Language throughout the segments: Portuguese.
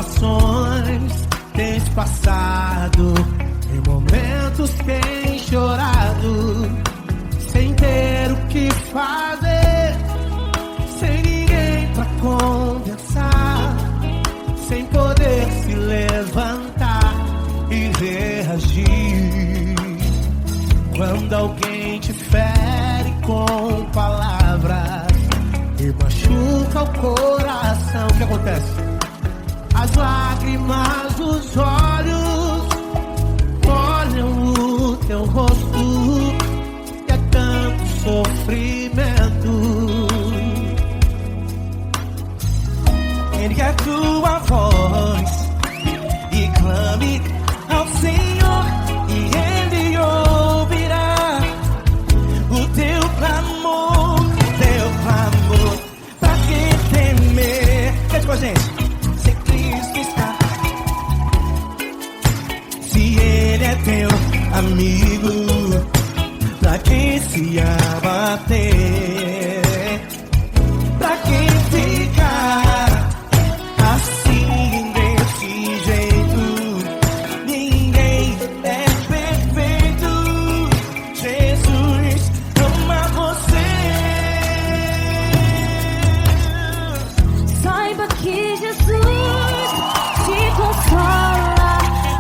provações tens passado, em momentos tens chorado, sem ter o que fazer, sem ninguém pra conversar, sem poder se levantar e reagir. Quando alguém te fere com palavras e machuca o coração, o que acontece? As lágrimas dos olhos molham o teu rosto, e é tanto sofrimento. Ergue a tua voz e clame ao Senhor, e Ele ouvirá o teu clamor, pra que temer? Cante com a gente. Se Cristo está, se Ele é teu amigo, pra que se abater? Pra que ficar assim, desse jeito? Ninguém é perfeito. Jesus ama você. Saiba que Jesus te consola,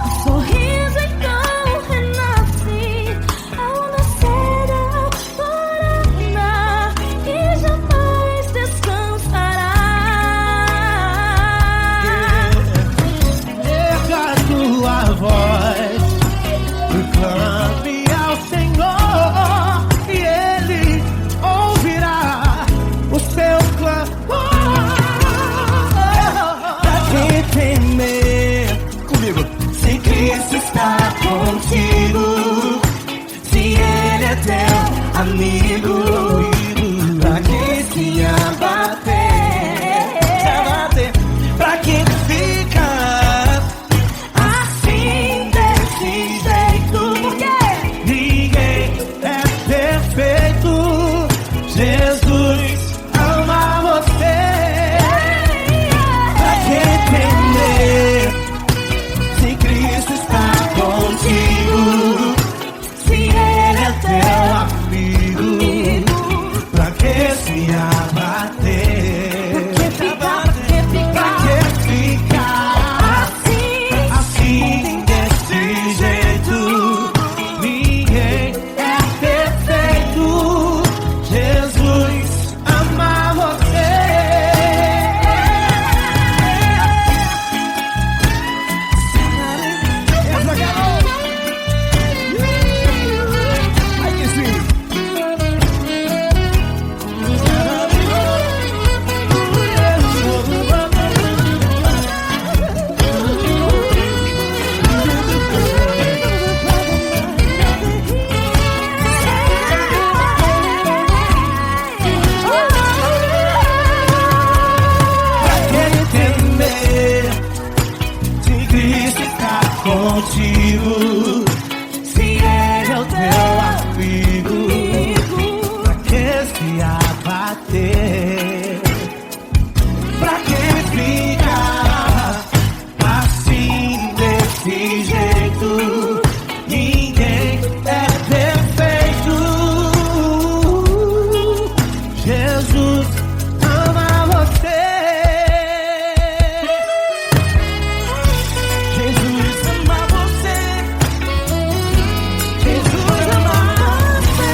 o sorriso então renasce ao nascer da aurora e jamais descansará. Erga a tua voz e clame ao Senhor, e Ele ouvirá o seu clamor. Pra que temer? Comigo. Se Cristo está contigo, se Ele é teu amigo, pra que se abater? Pra que ficar assim, desse jeito? Porque ninguém é perfeito. Jesus ama você. Pra que temer? Se Cristo está contigo, se Ele é teu amigo, pra que se abater? Pra que ficar assim, desse jeito? Ninguém é perfeito. Jesus ama você. Ai que sim. Pra que temer? Se Cristo está contigo, se Ele é o teu amigo, pra que se abater? Pra que ficar assim, desse jeito? Ninguém é perfeito. Jesus ama você. Jesus ama você. Jesus ama você.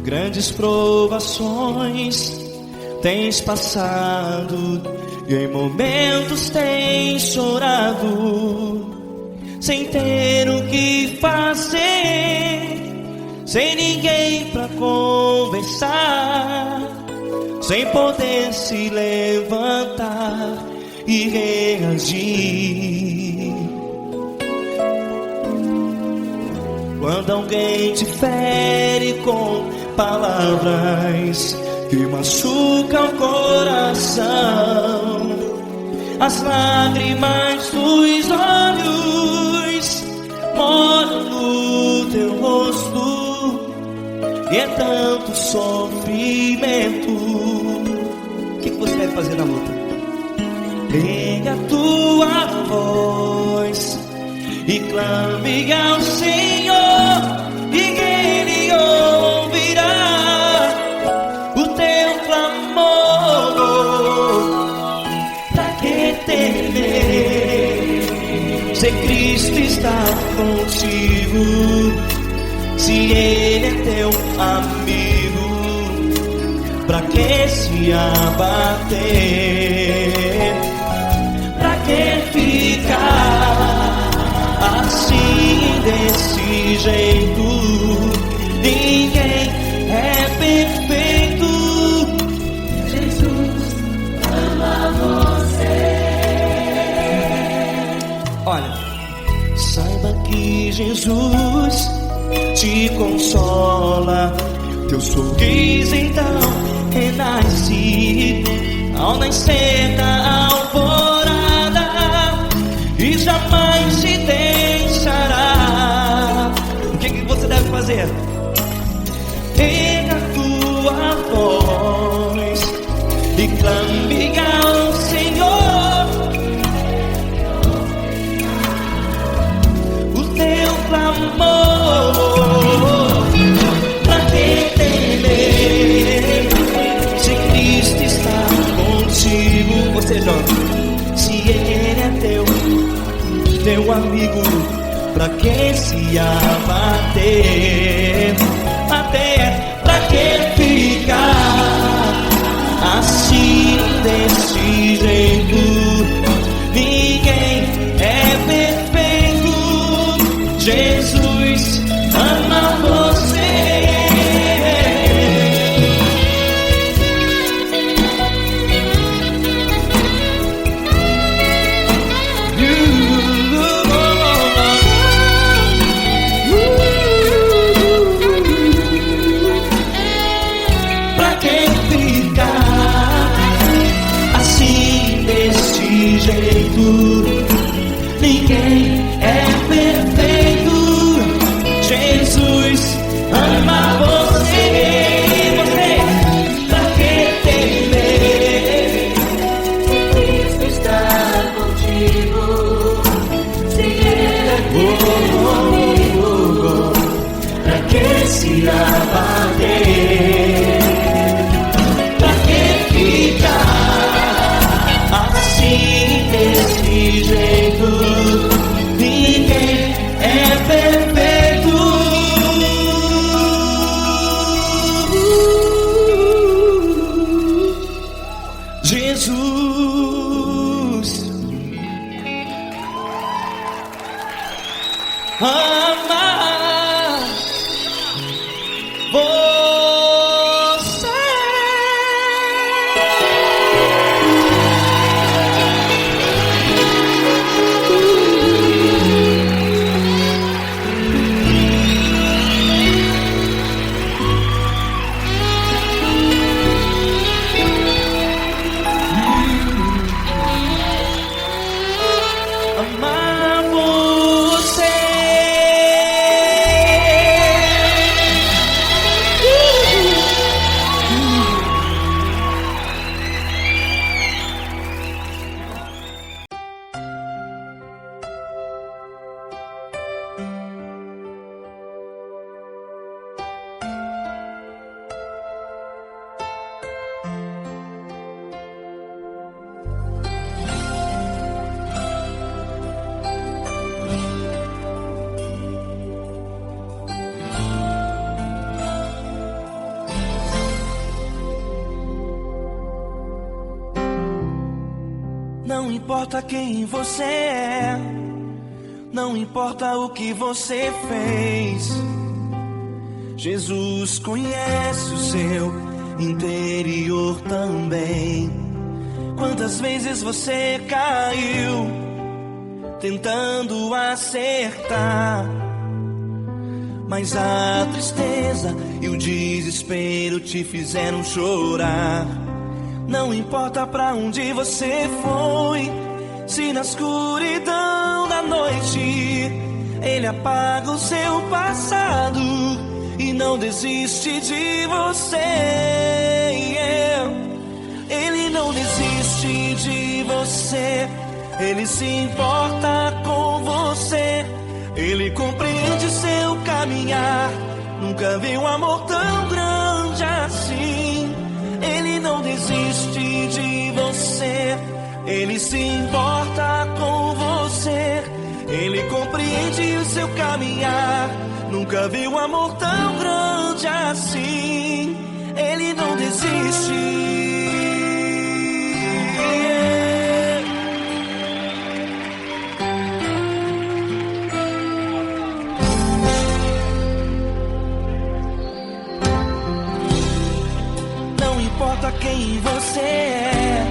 Grandes provações tens passado e em momentos tens chorado, sem ter o que fazer, sem ninguém pra conversar, sem poder se levantar e reagir. Quando alguém te fere com palavras que machucam o coração, as lágrimas dos olhos molham no teu rosto, e é tanto sofrimento. O que você deve fazer na luta? Pega a tua voz e clame ao Senhor, e Ele ouvirá o teu clamor. Pra que temer, se Cristo está contigo, se Ele é teu amigo? Pra que se abater? Pra que ficar assim, desse jeito? Ninguém é perfeito. Jesus ama você. Olha, saiba que Jesus te consola, teu sorriso então renasce ao nascer da alvorada, e jamais te deixará. O que você deve fazer? Pega a tua voz e clame ao Senhor, o teu clamor. Pra que temer, se Cristo está contigo? Você joga. Se Ele é teu amigo, pra que se abater? Até pra que ficar assim, desse jeito? Ninguém é perfeito. Jesus ama você. Pra que ficar assim, desse jeito? Ninguém é perfeito. Jesus ama você. Pra que temer, se Cristo está contigo, se Ele é teu amigo? Pra que se abater? Pra que ficar assim, desse jeito? Ninguém é perfeito. Jesus ama você. Amar você. Não importa quem você é, não importa o que você fez, Jesus conhece o seu interior também. Quantas vezes você caiu tentando acertar, mas a tristeza e o desespero te fizeram chorar. Não importa pra onde você foi, se na escuridão da noite Ele apaga o seu passado e não desiste de você. Ele não desiste de você, Ele se importa com você, Ele compreende seu caminhar. Nunca vi um amor tão grande assim. Ele não desiste de você, Ele se importa com você, Ele compreende o seu caminhar. Nunca vi um amor tão grande assim. Ele não desiste. Não importa quem você é,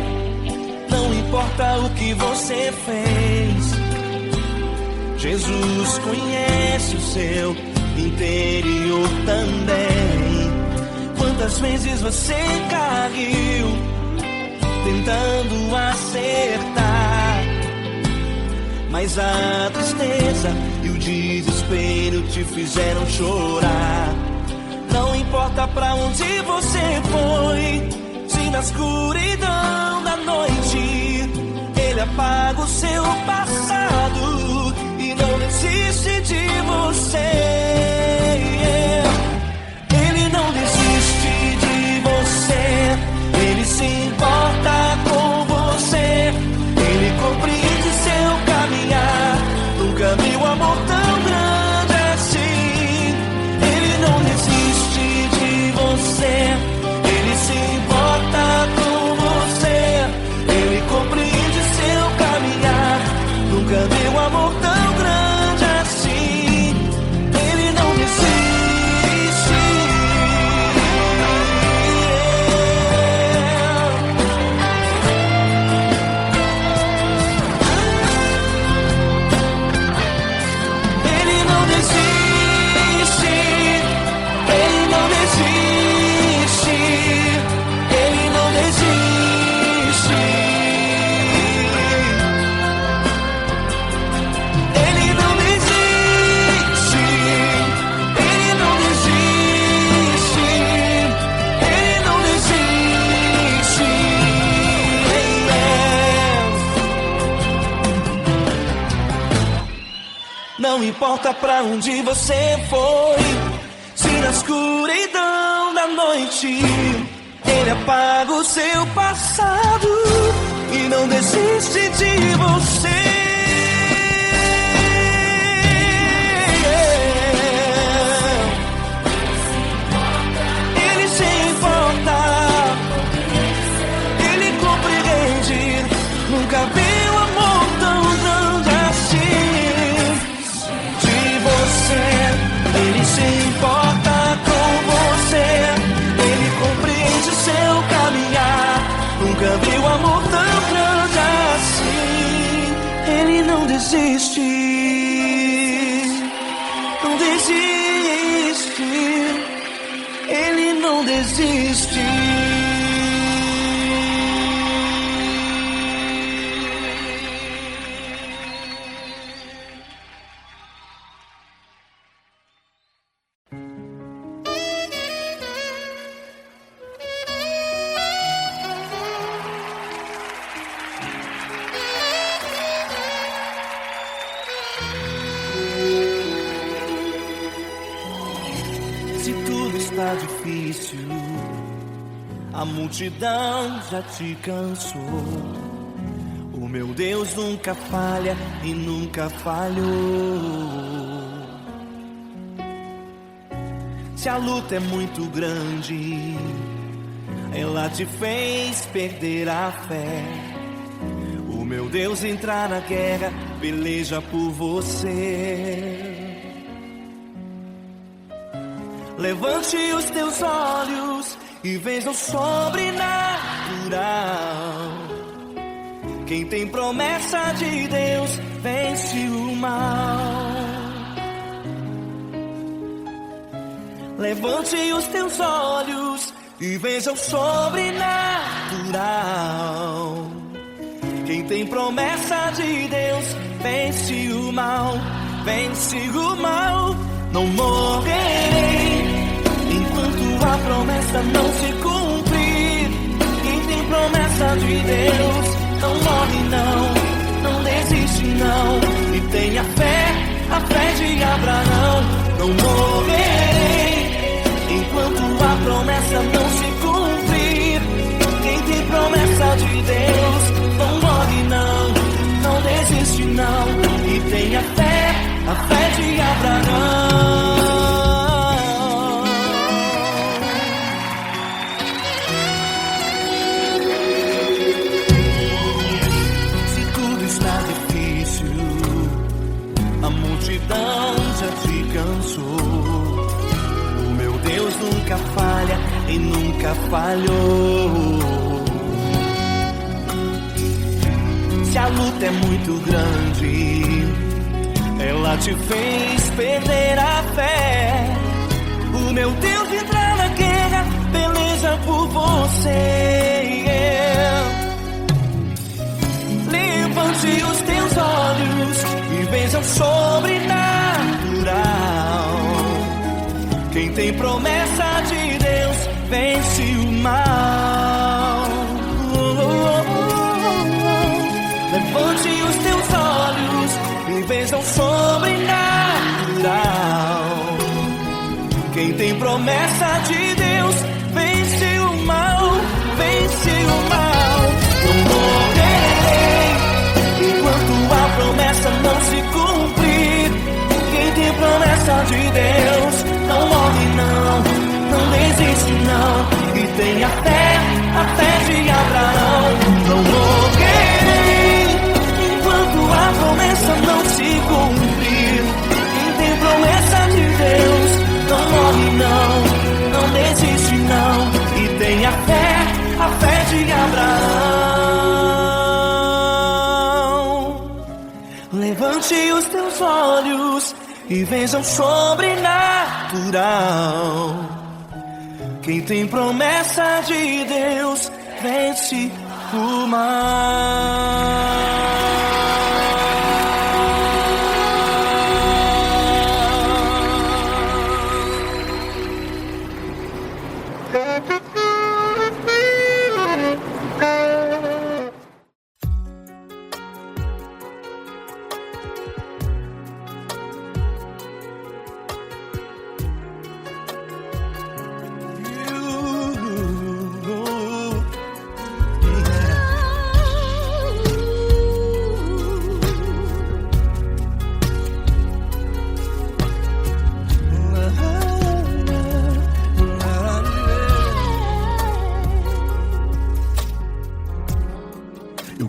não importa o que você fez, Jesus conhece o seu interior também. Quantas vezes você caiu tentando acertar, mas a tristeza e o desespero te fizeram chorar. Não importa pra onde você foi, se na escuridão da noite Ele apaga o seu passado e não desiste de você. Ele não desiste de você, Ele se importa com você, Ele compreende seu caminhar. Nunca vi um amor tão grande assim. Ele não desiste de você, Ele se importa com você, Ele compreende seu caminhar. Nunca vi um amor tão grande assim. Ele não desiste. Ele não desiste. Ele não desiste. Ele não desiste. Ele não desiste. Ele não desiste. Ele não desiste. Não importa pra onde você foi, se na escuridão da noite Ele apaga o seu passado e não desiste de você. Ele se importa, Ele compreende. Nunca vi um amor tão grande assim. De você, Ele se importa com você, Ele compreende seu caminhar. Nunca vi um amor tão grande assim. Ele não desiste, não desiste. Ele não desiste. Se tudo está difícil, a multidão já te cansou. O meu Deus nunca falha e nunca falhou. Se a luta é muito grande, ela te fez perder a fé. O meu Deus entrar na guerra, peleja por você. Levante os teus olhos e veja o sobrenatural. Quem tem promessa de Deus vence o mal. Levante os teus olhos e veja o sobrenatural. Quem tem promessa de Deus vence o mal, vence o mal. Não morrerei enquanto a promessa não se cumprir. Quem tem promessa de Deus não morre não desiste não. E tenha fé, a fé de Abraão. Não morrerei enquanto a promessa não se cumprir. Quem tem promessa de Deus não morre não desiste não. E tenha fé, a fé de Abraão. Se tudo está difícil, a multidão já te cansou. O meu Deus nunca falha e nunca falhou. Se a luta é muito grande, ela te fez perder a fé. O meu Deus entra na guerra, peleja por você. Levante os teus olhos e veja o sobrenatural. Quem tem promessa de Deus vence o mal. Levante os teus olhos e veja o sobrenatural. Quem tem promessa de Deus vence o mal, vence o mal. Não morrerei enquanto a promessa não se cumprir. Quem tem promessa de Deus não morre não desiste não. E tenha fé, a fé de Abraão. Não morrerei enquanto a promessa não se cumprir. Quem tem promessa de Deus não morre não desiste não. E tenha fé, a fé de Abraão. Levante os teus olhos e veja o sobrenatural. Quem tem promessa de Deus vence o mal.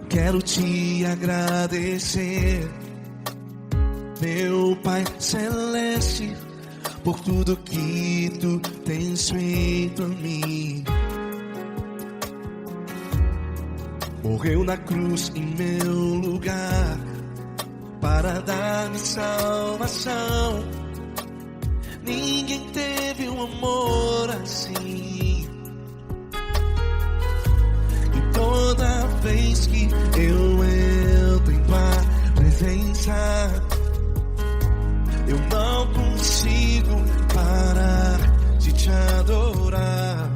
Quero te agradecer, meu Pai Celeste, por tudo que tu tens feito a mim. Morreu na cruz em meu lugar para dar-me salvação. Ninguém teve um amor assim. E toda vez que eu entro em tua presença, eu não consigo parar de te adorar.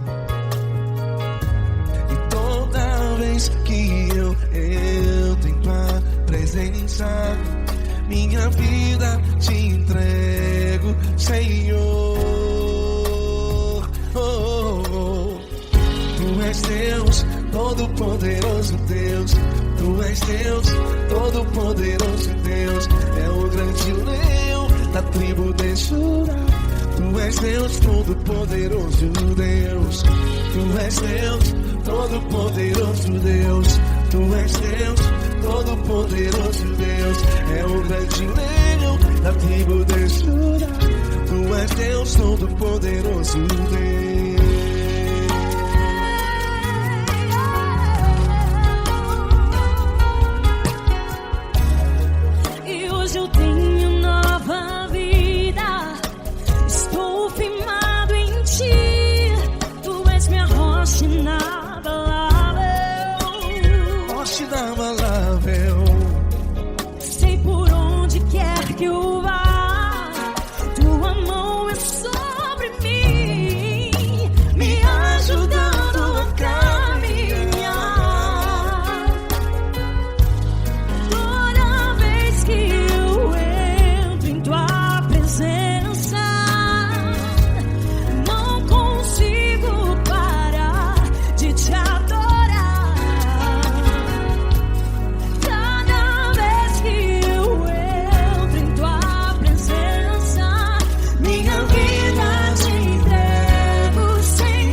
E toda vez que eu entro em tua presença, minha vida te entrego, Senhor. Tu és Deus, Todo-Poderoso Deus. Tu és Deus, Todo-Poderoso Deus. É o grande leão da tribo de Judá. Tu és Deus, Todo-Poderoso Deus. Tu és Deus, Todo-Poderoso Deus, Tu és Deus, Todo-Poderoso Deus, é o grande leão da tribo de Judá. Tu és Deus, Todo-Poderoso Deus. E hoje eu tenho nova vida, estou firmado em Ti. Tu és minha rocha inabalável, Rocha inabalável. sei por onde quer que eu vá, Tua mão é sobre mim, me ajudando a caminhar. Toda vez que eu entro em Tua presença, não consigo parar de Te adorar. Cada vez que eu entro em Tua presença, minha vida Te entrego, Senhor.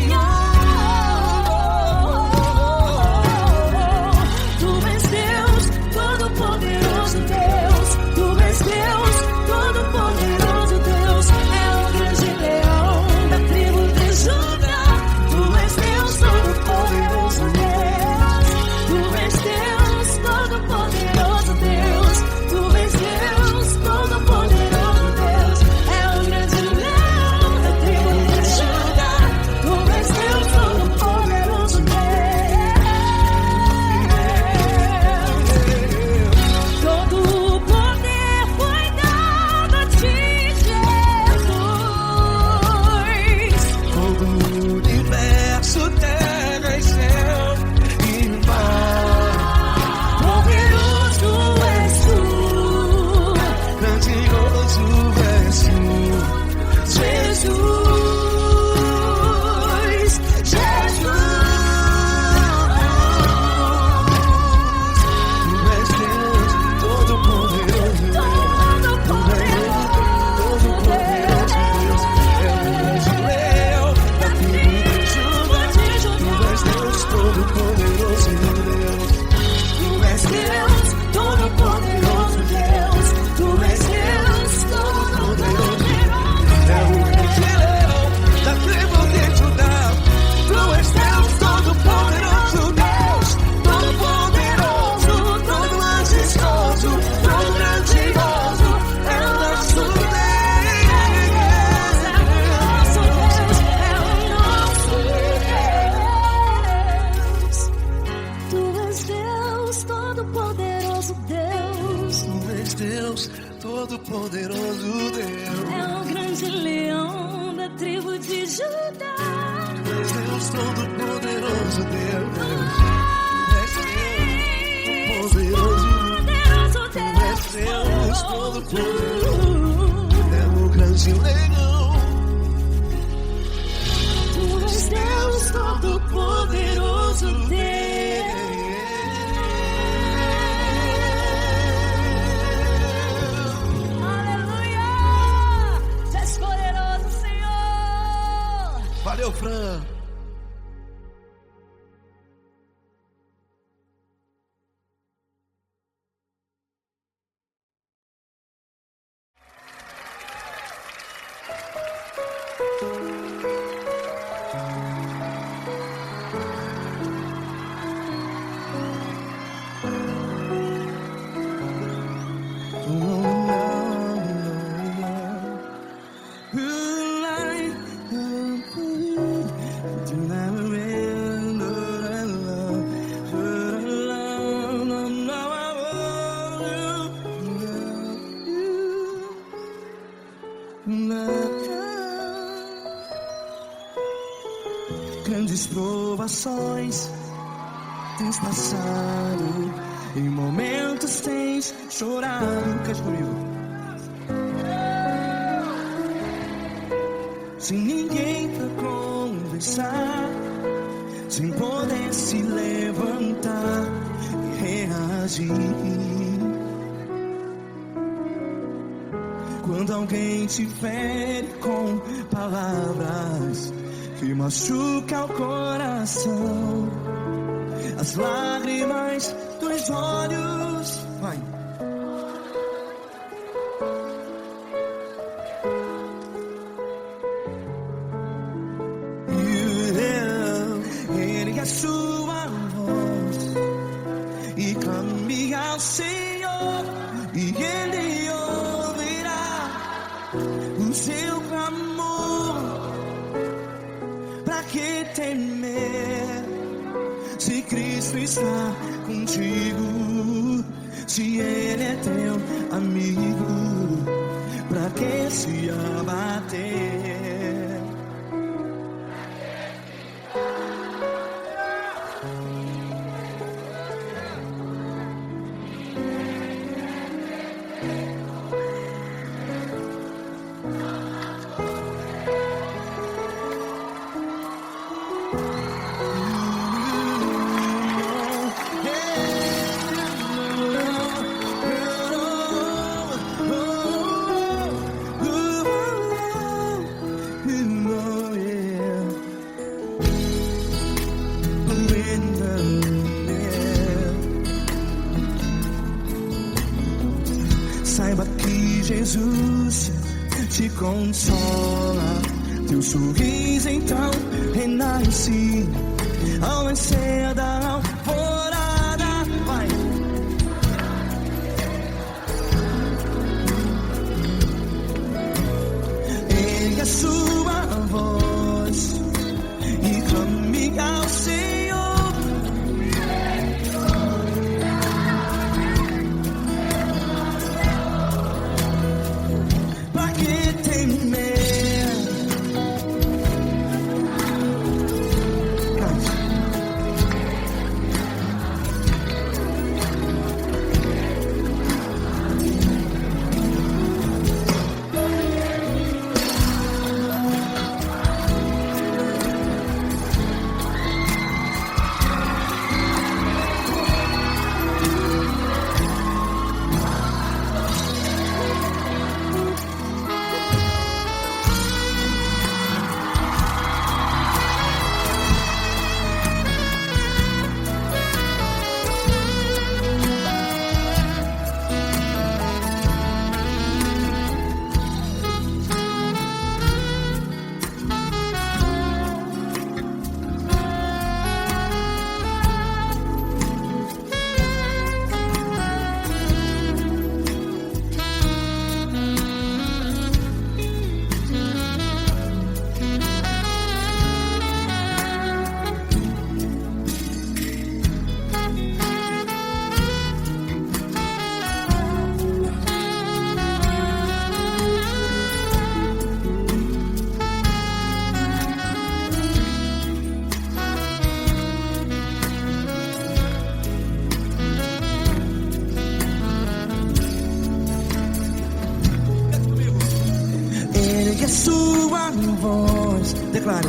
Tu és Deus, Todo-Poderoso Deus. Tu és Deus, Todo-Poderoso Deus. É o grande leão da tribo de Judá. Tu és Deus, Todo-Poderoso Deus. Tu és Deus, Todo-Poderoso Deus. Tu és Deus, Todo-Poderoso Deus. É o grande leão da tribo de Judá. Tu és Deus, Todo-Poderoso Deus. Todo o poder foi dado a Ti, Jesus. Todo o universo, terra e céu e mar. Poderoso és Tu, Grandioso és Tu, Jesus. Tu és Deus, Todo-Poderoso Deus. Todo-Poderoso Deus, é o grande leão da tribo de Judá. Tu és Deus, Todo-Poderoso Deus. Tu és Deus, Todo-Poderoso Deus. Tu és Deus, Todo-Poderoso É o grande leão da tribo de Judá. Tu és Deus, Todo-Poderoso Deus. Todo-Poderoso, todo majestoso, todo grandioso, é o nosso Deus. Tu és Deus, Todo-Poderoso Deus. Tu és Deus, Todo-Poderoso Deus. É o grande leão da tribo de Judá. Tu és Deus, Todo-Poderoso Deus. Tu és Deus, Todo-Poderoso. Tu és Deus, Todo-Poderoso. É o grande leão. Tu és Deus, Todo-Poderoso Deus. Aleluia! Tu és poderoso, Senhor. Valeu, Fran. Grandes provações tens passado, em momentos tens chorado. Cante comigo. Sem ninguém pra conversar, sem poder se levantar e reagir. Quando alguém te fere com palavras que machuca o coração, as lágrimas dos olhos. Vai. Ele é sua voz e clame ao Senhor, e Ele ouvirá o seu clamor. Pra que temer, se Cristo está contigo? Se Ele é teu amigo, pra que se abater? Saiba que Jesus te consola, teu sorriso então renasce ao nascer da alvorada. Vai. Ele é sua voz e clame ao Senhor. Ele é sua voz. Declare.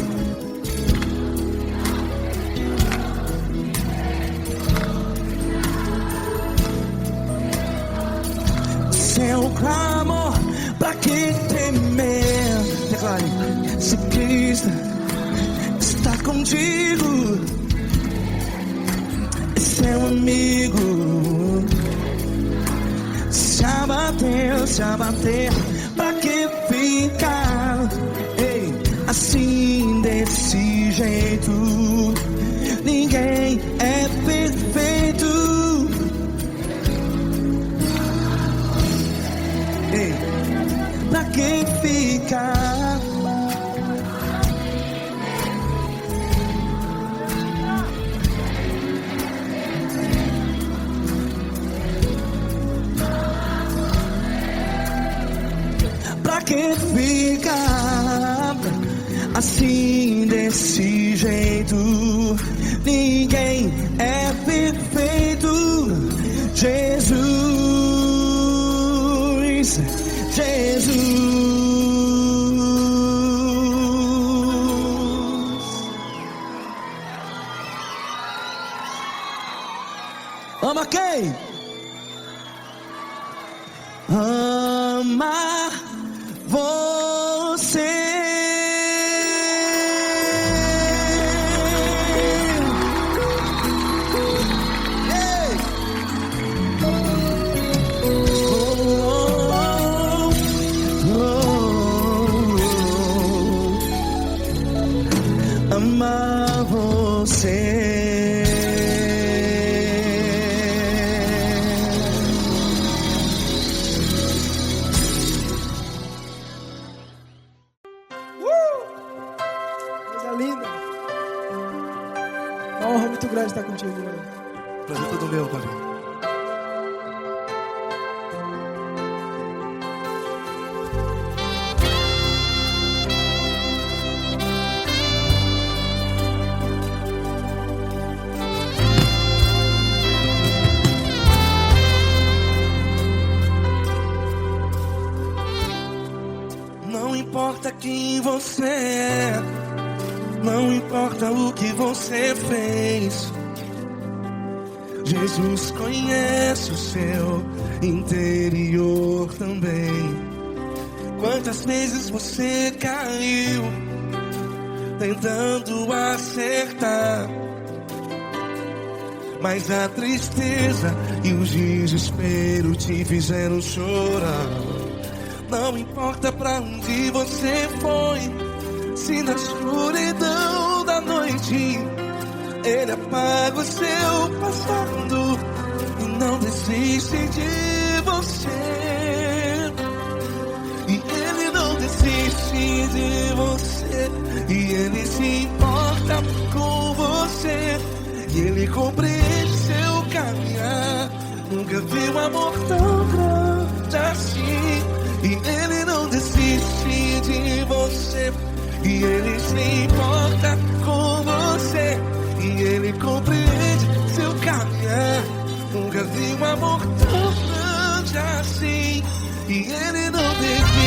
Seu clamor, pra que temer? Declare. Se Cristo está contigo, é seu amigo. Se abater, pra que ficar, ei, assim desse jeito? Ninguém é perfeito. Ei, pra que ficar? Pra que ficar assim desse jeito? Ninguém é perfeito. Jesus, Jesus. Ama quem? Ama você. Tudo meu, Paulinho. Não importa quem você é, não importa o que você fez, Jesus conhece o seu interior também. Quantas vezes você caiu tentando acertar, mas a tristeza e o desespero te fizeram chorar. Não importa pra onde você foi, se na escuridão da noite Ele apaga o seu passado e não desiste de você. E Ele não desiste de você, e Ele se importa com você, e Ele compreende seu caminhar. Nunca vi um amor tão grande assim. E Ele não desiste de você, e Ele se importa com você, e Ele compreende seu caminhar. Nunca vi um amor tão grande assim. E Ele não desiste.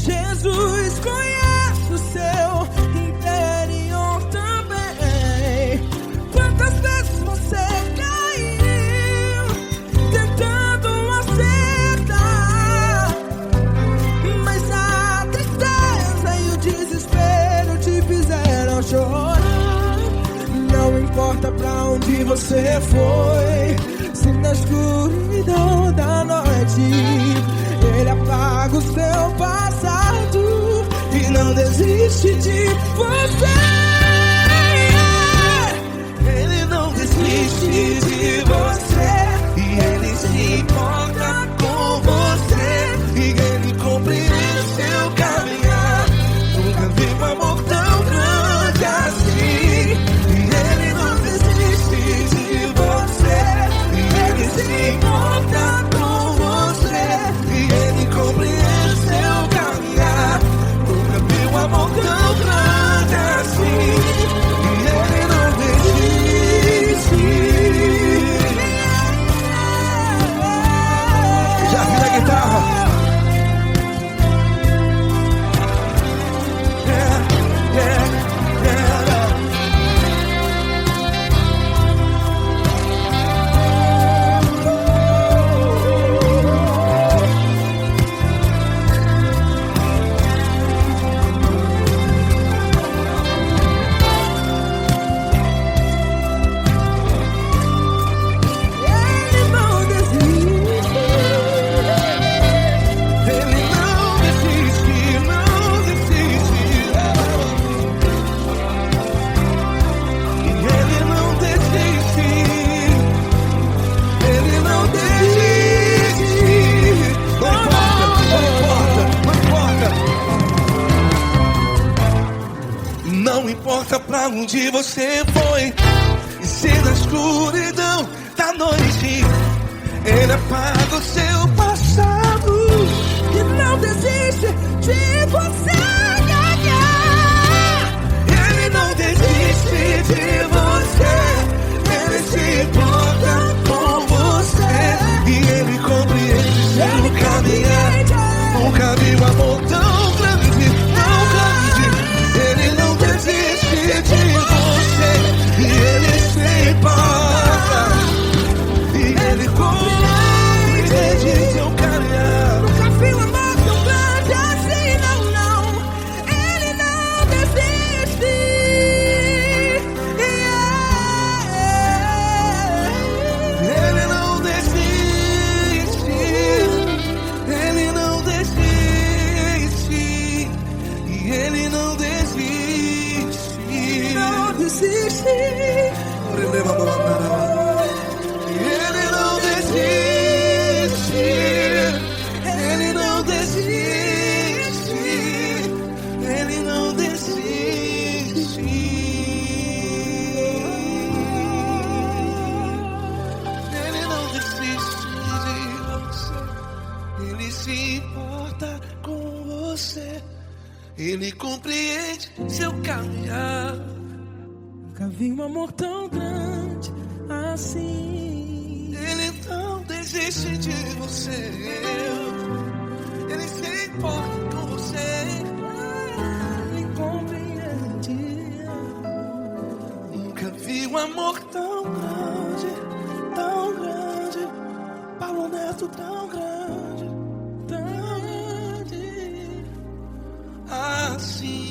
Jesus conhece o seu interior também. Quantas vezes você caiu tentando acertar, mas a tristeza e o desespero te fizeram chorar. Não importa pra onde você foi, se na escuridão da noite Ele apaga o seu passado e não desiste de você. Ele não desiste de você, e Ele se importa com você, e Ele compreende seu caminhar. Nunca vi um amor tão grande assim. E Ele não desiste de você, e Ele se importa com você, e Ele compreende seu caminhar. Nunca vi um amor tão grande assim. E Ele não desiste. Já vi a guitarra. Não importa pra onde você foi, e se na escuridão da noite Ele apaga o seu passado E não desiste de você. Ele não desiste de você, Ele se importa com você, e Ele compreende seu caminhar. Nunca vi um amor tão grande, tão grande. Ele não desiste de você, e Ele se importa, e Ele compreende seu caminhar. Nunca vi um amor tão grande assim, não, não. desiste. Ele não desiste. Ele não desiste. Ele não desiste. Ele não desiste de você. Ele se importa com você. Ele compreende seu caminhar. Nunca vi um amor tão grande assim. Ele não desiste de você. Ele se importa com você. Ele compreende. Nunca vi um amor tão grande, tão grande. Paulo Neto tão grande, tão grande assim.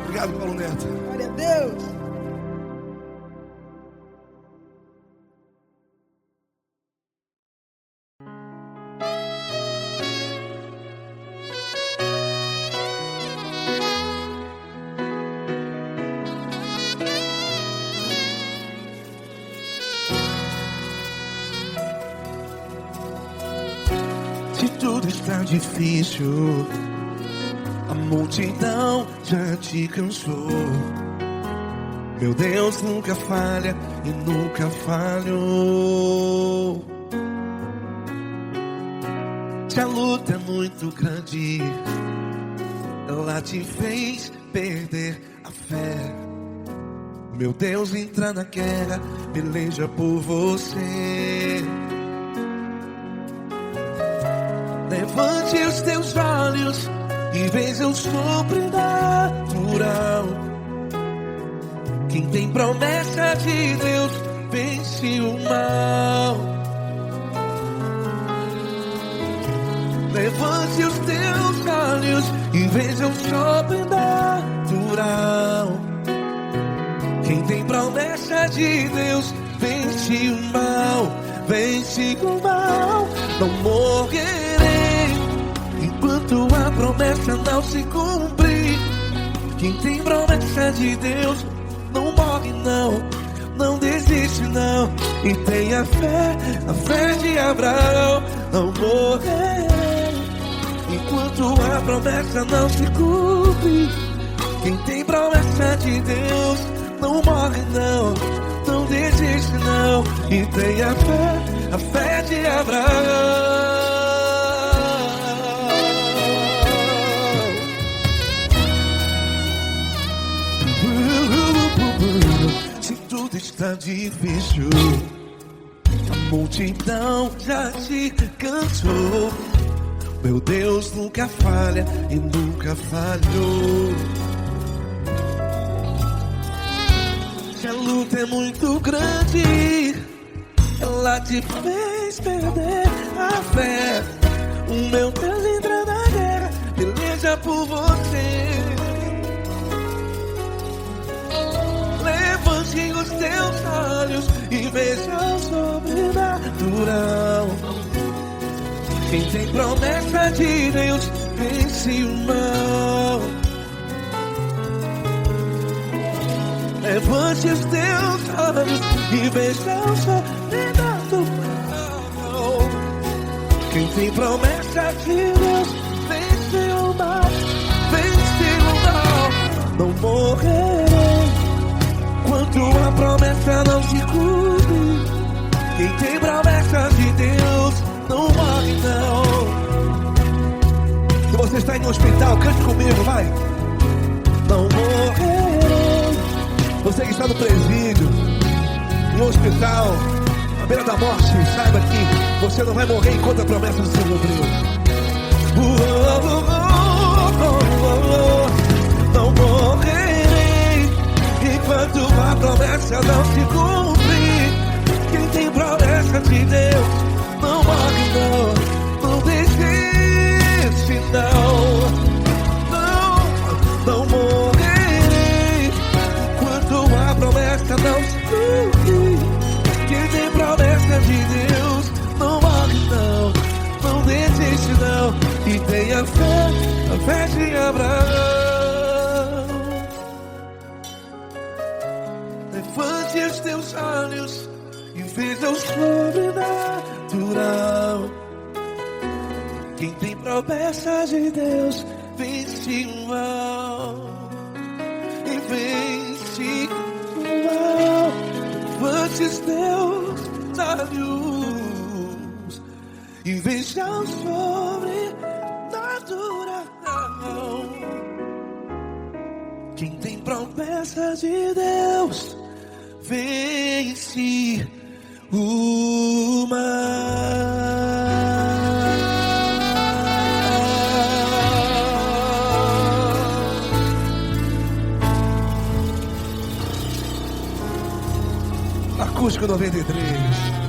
Obrigado, Paulo Neto. Glória a Deus. Se tudo está difícil, a multidão já te cansou. Meu Deus nunca falha e nunca falhou. Se a luta é muito grande, ela te fez perder a fé. Meu Deus entra na guerra, peleja por você. Levante os teus olhos e veja o sobrenatural. Quem tem promessa de Deus vence o mal. Levante os teus olhos e veja o sobrenatural. Quem tem promessa de Deus vence o mal. Vence o mal. Não morrerei enquanto a promessa não se cumprir. Quem tem promessa de Deus não morre não, não desiste não. E tenha fé, a fé de Abraão. Não morrerei enquanto a promessa não se cumpre. Quem tem promessa de Deus não morre não, não desiste não. E tenha fé, a fé de Abraão. Se tudo está difícil, a multidão já te cansou. Meu Deus nunca falha e nunca falhou. Se a luta é muito grande, ela te fez perder a fé. O meu Deus entra na guerra, peleja por você. Levante os teus olhos e veja o sobrenatural. Quem tem promessa de Deus vence o mal. Levante os teus olhos e veja o sobrenatural. Quem tem promessa de Deus vence o mal. Vence o mal. Não morrerei enquanto a promessa não se cumpre. Quem tem promessa de Deus não morre não. Se você está em um hospital, cante comigo, vai. Não morrerei. Você que está no presídio, em um hospital, à beira da morte, saiba que você não vai morrer enquanto a promessa não se cumpriu. Não morrerei enquanto a promessa não se cumprir. Quem tem promessa de Deus não morre não, não desiste não. Não morrerei Feche Abraão, levante os teus olhos e veja o sobrenatural. Quem tem promessas de Deus vence o mal e vence o mal. Levante os teus olhos e veja o sobrenatural. Quem tem promessas de Deus vence o mal. Acústico 93.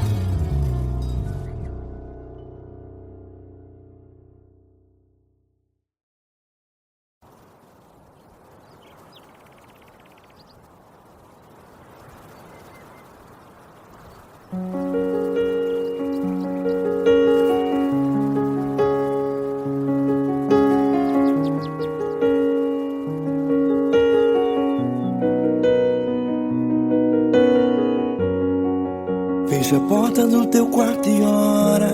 Fecha a porta do teu quarto e ora.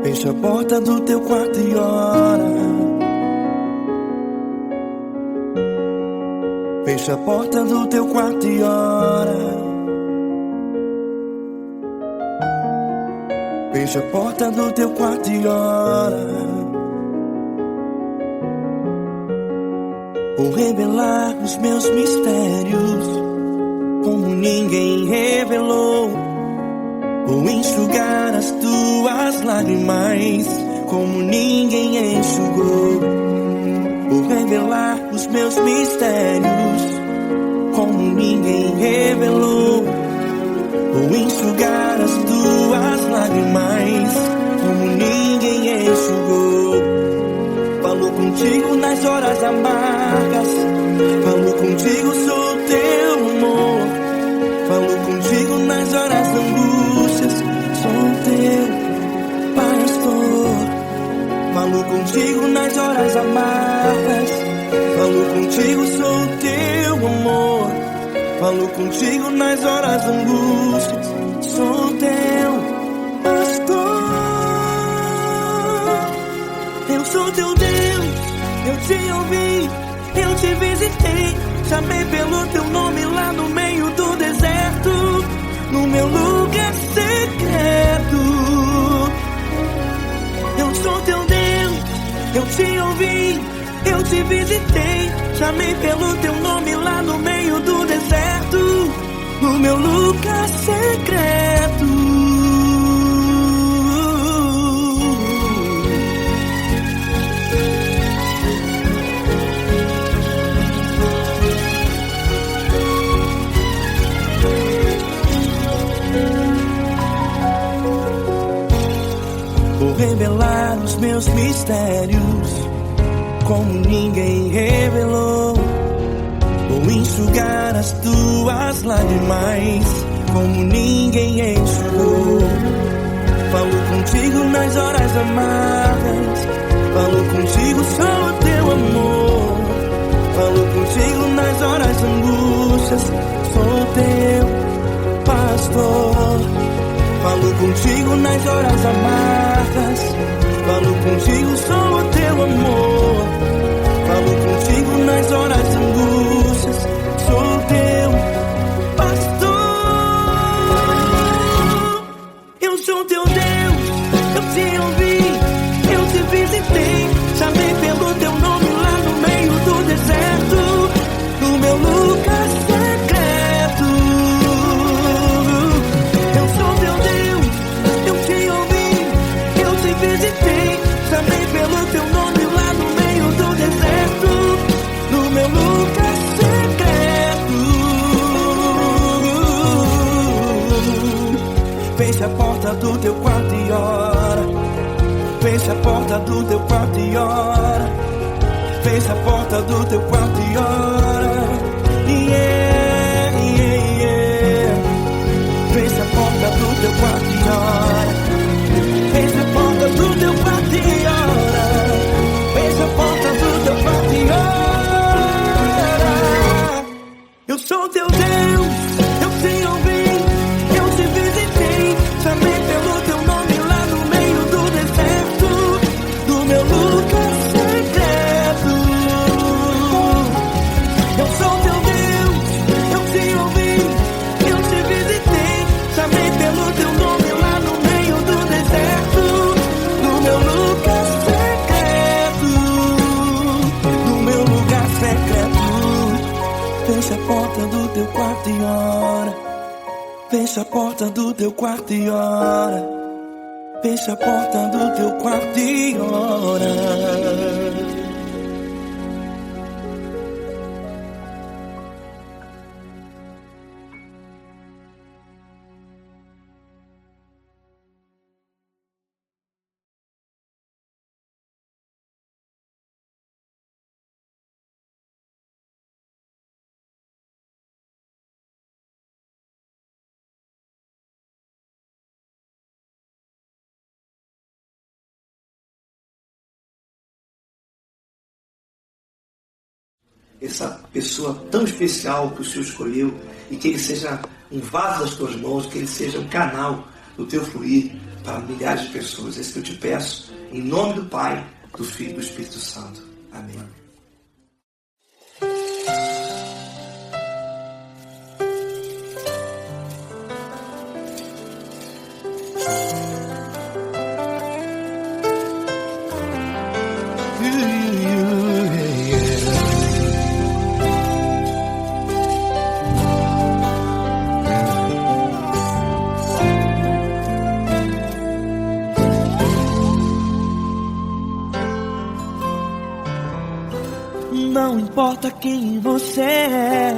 Fecha a porta do teu quarto e ora. Fecha a porta do teu quarto e ora. Fecha a porta do teu quarto e ora. Vou revelar os meus mistérios como ninguém revelou. Vou enxugar as tuas lágrimas como ninguém enxugou. Vou revelar os meus mistérios como ninguém revelou. Vou enxugar as tuas lágrimas como ninguém enxugou. Falou contigo nas horas amargas, falou contigo, sou teu amor. Falou contigo nas horas da angústias, sou teu pastor. Falou contigo nas horas amargas, falou contigo, sou teu amor. Falou contigo nas horas da angústias, sou teu pastor. Eu sou teu Deus, eu te ouvi, eu te visitei. Chamei pelo teu nome lá no meio do deserto, no meu lugar secreto. Eu sou teu Deus, eu te ouvi, eu te visitei. Chamei pelo teu nome lá no meio do deserto, no meu lugar secreto. Vou revelar os meus mistérios como ninguém revelou. Vou enxugar as tuas lágrimas como ninguém enxugou. Falou contigo nas horas amargas, falou contigo, sou teu amor. Falou contigo nas horas angústias, sou teu pastor. Falou contigo nas horas amargas, falou contigo, sou o teu amor. Falou contigo nas horas angústias, sou teu pastor. Eu sou teu Deus, eu te ouvi, eu te visitei. Chamei pelo teu nome lá no meio do deserto, no meu lugar secreto. Eu sou teu Deus, eu te ouvi, eu te visitei. Chamei pelo teu nome lá no meio do deserto, no meu lugar secreto. Fecha a porta do teu quarto e ora. Fecha a porta do teu quarto e ora. Fecha a porta do teu quarto e ora. Yeah, yeah, yeah. Fecha a porta do teu quarto e ora. Fecha a porta do Fecha a porta do teu quarto e ora. Fecha a porta do teu quarto e ora. Essa pessoa tão especial que o Senhor escolheu, e que ele seja um vaso das tuas mãos, que ele seja um canal do teu fluir para milhares de pessoas. É isso que eu te peço, em nome do Pai, do Filho e do Espírito Santo. Amém. Não importa quem você é,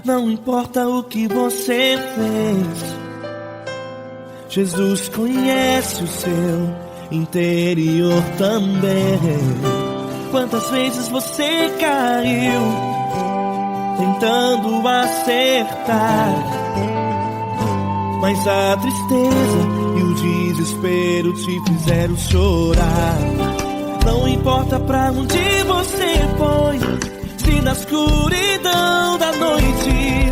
não importa o que você fez, Jesus conhece o seu interior também. Quantas vezes você caiu tentando acertar, mas a tristeza e o desespero te fizeram chorar. Não importa pra onde você foi, se na escuridão da noite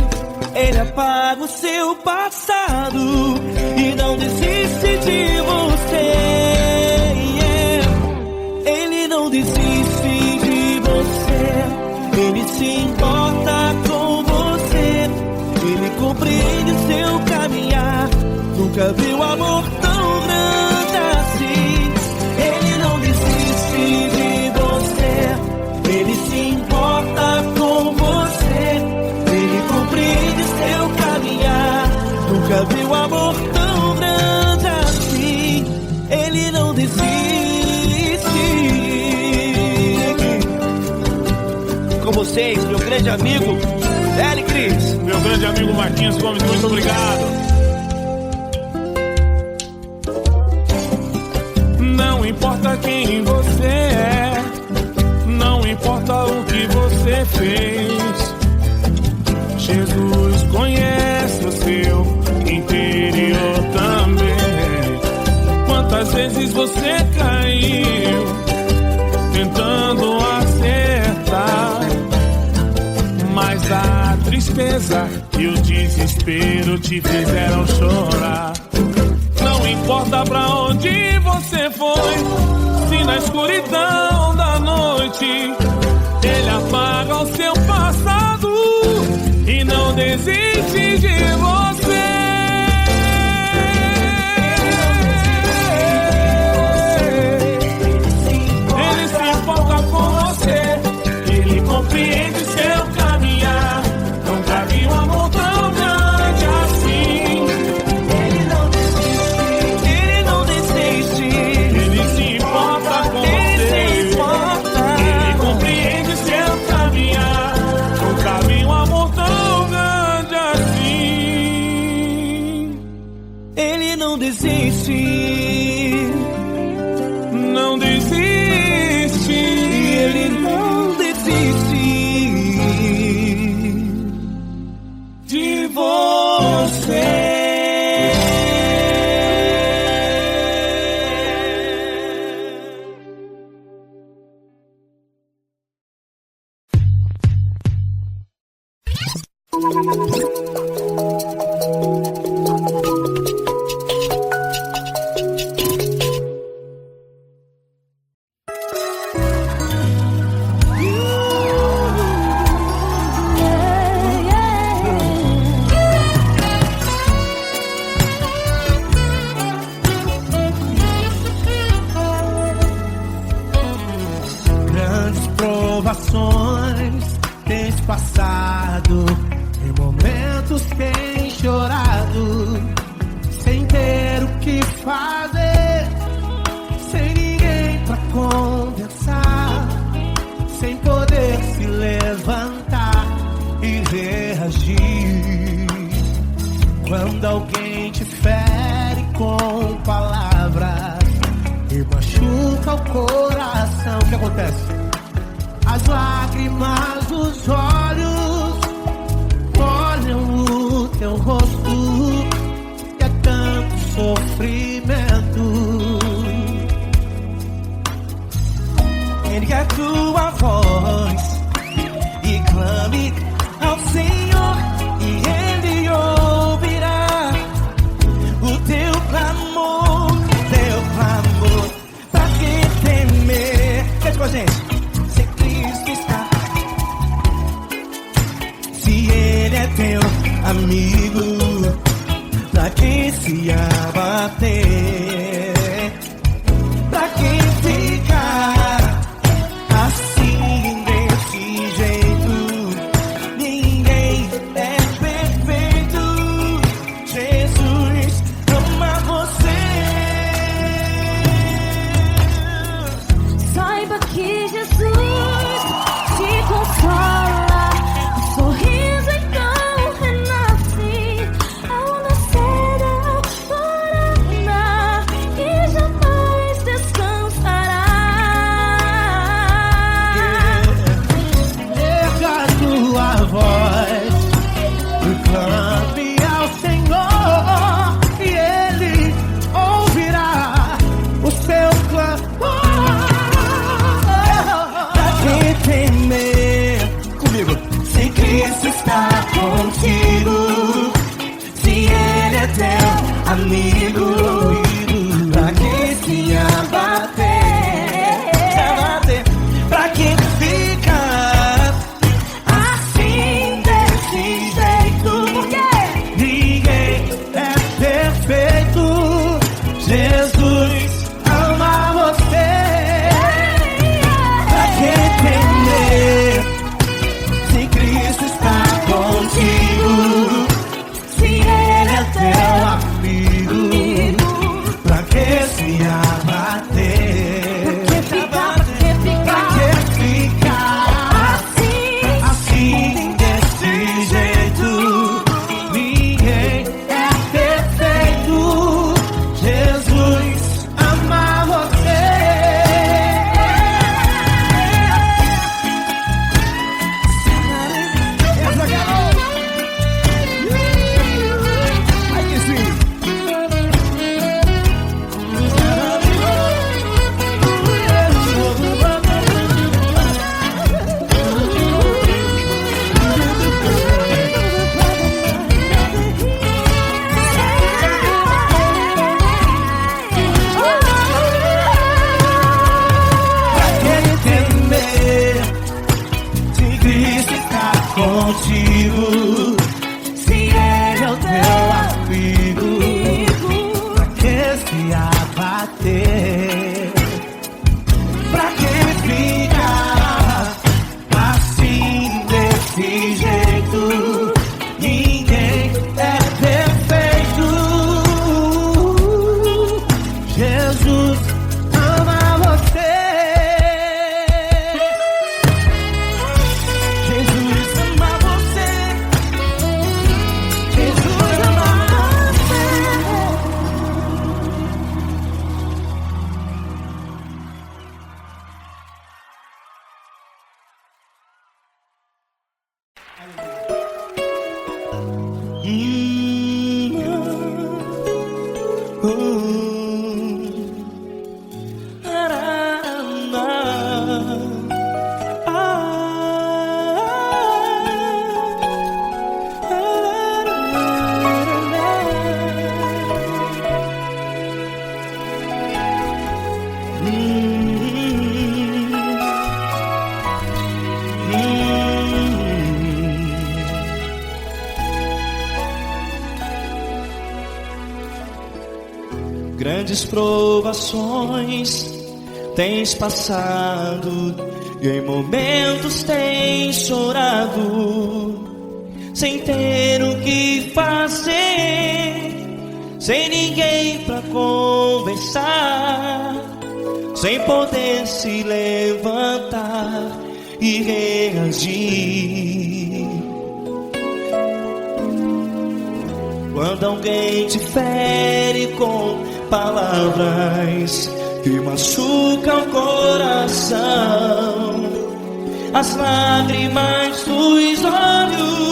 Ele apaga o seu passado e não desiste de você. Ele não desiste de você, Ele se importa com você, Ele compreende seu caminhar. Nunca viu amor tão grande assim. Ele não desiste de você, Ele se importa com você, Ele compreende seu caminhar. Nunca viu amor tão grande assim. Ele não desiste. Com vocês, meu grande amigo L. Cris. Meu grande amigo Marquinhos Gomes, muito obrigado. Não importa quem você é, não importa o que você fez, Jesus conhece o seu interior também. Quantas vezes você caiu tentando acertar, mas a tristeza e o desespero te fizeram chorar. Não importa pra onde você foi, se na escuridão da noite Ele apaga o seu passado e não desiste de você. Ele se importa com você, Ele compreende seu caminhar. Nunca vi um amor tão grande assim. Não desiste, não desiste, Ele não desiste de você. Tens passado em momentos que chorado, sem ter o que fazer, sem ninguém pra conversar, sem poder se levantar e reagir. Quando alguém te fere com palavras e machuca o coração, o que acontece? As lágrimas dos olhos molham o teu rosto e é tanto sofrimento. Ergue a tua voz e clame ao Senhor, e Ele ouvirá o teu clamor, pra que temer? Cante com a gente. Se Cristo está, se Ele é teu amigo, pra que se abater? Pra que ficar assim desse jeito? Ninguém é perfeito. Jesus ama você. Saiba que Jesus te consola, o sorriso então renasce ao nascer da aurora e jamais descansará. Erga a tua voz e clame ao Senhor, e Ele ouvirá o seu clamor. Pra que temer? Comigo. Se Cristo está contigo, se Ele é teu amigo, pra que se abater? Pra que ficar assim desse jeito? Porque Ninguém é perfeito. Jesus ama você. Pra que temer? Se Cristo está contigo, se Ele é teu Amigo, pra que se abater? Pra que ficar assim desse jeito? Ninguém é perfeito. Jesus ama você. Essa galera. Aí que sim. Pra que temer? Se Cristo está contigo, se Ele é o teu amigo, pra que se abater? Pra que ficar assim desse jeito? Ninguém é perfeito. Jesus ama você. Jesus ama você. Jesus ama você. Grandes provações tens passado e em momentos tens chorado. sem ter o que fazer, sem ninguém pra conversar, sem poder se levantar e reagir. Quando alguém te fere com palavras que machucam o coração, as lágrimas dos olhos